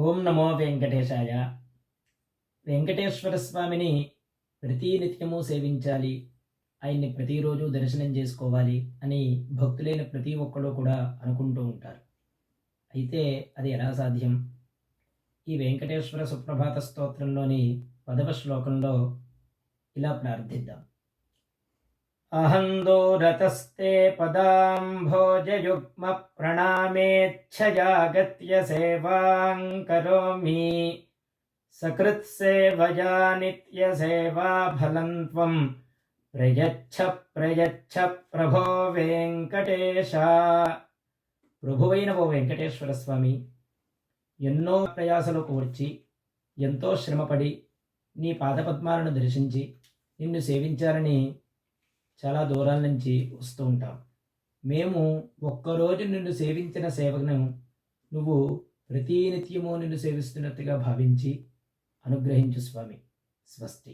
ఓం నమో వెంకటేశాయ. వెంకటేశ్వర స్వామిని ప్రతినిత్యము సేవించాలి, ఆయన్ని ప్రతిరోజు దర్శనం చేసుకోవాలి అని భక్తులైన ప్రతి ఒక్కరు కూడా అనుకుంటూ ఉంటారు. అయితే అది ఎలా సాధ్యం? ఈ వెంకటేశ్వర సుప్రభాత స్తోత్రంలోని 10వ శ్లోకంలో ఇలా ప్రార్థిద్దాం. అహం దూరతస్తే పదాంభోజయుగ్మ ప్రణామేచ్ఛయాగత్య సేవాం కరోమి సకృత్సేవయా నిత్యసేవా ఫలం త్వం ప్రయచ్ఛ ప్రభో వెంకటేశ. ప్రభువైన ఓ వెంకటేశ్వర స్వామి, ఎన్నో ప్రయాసలకు వచ్చి ఎంతో శ్రమపడి నీ పాదపద్మాలను దర్శించి నిన్ను సేవించాలని చాలా దూరాల నుంచి వస్తూ ఉంటాం. మేము ఒక్కరోజు నిన్ను సేవించిన సేవను నువ్వు ప్రతినిత్యము నిన్ను సేవిస్తున్నట్టుగా భావించి అనుగ్రహించు స్వామి. స్వస్తి.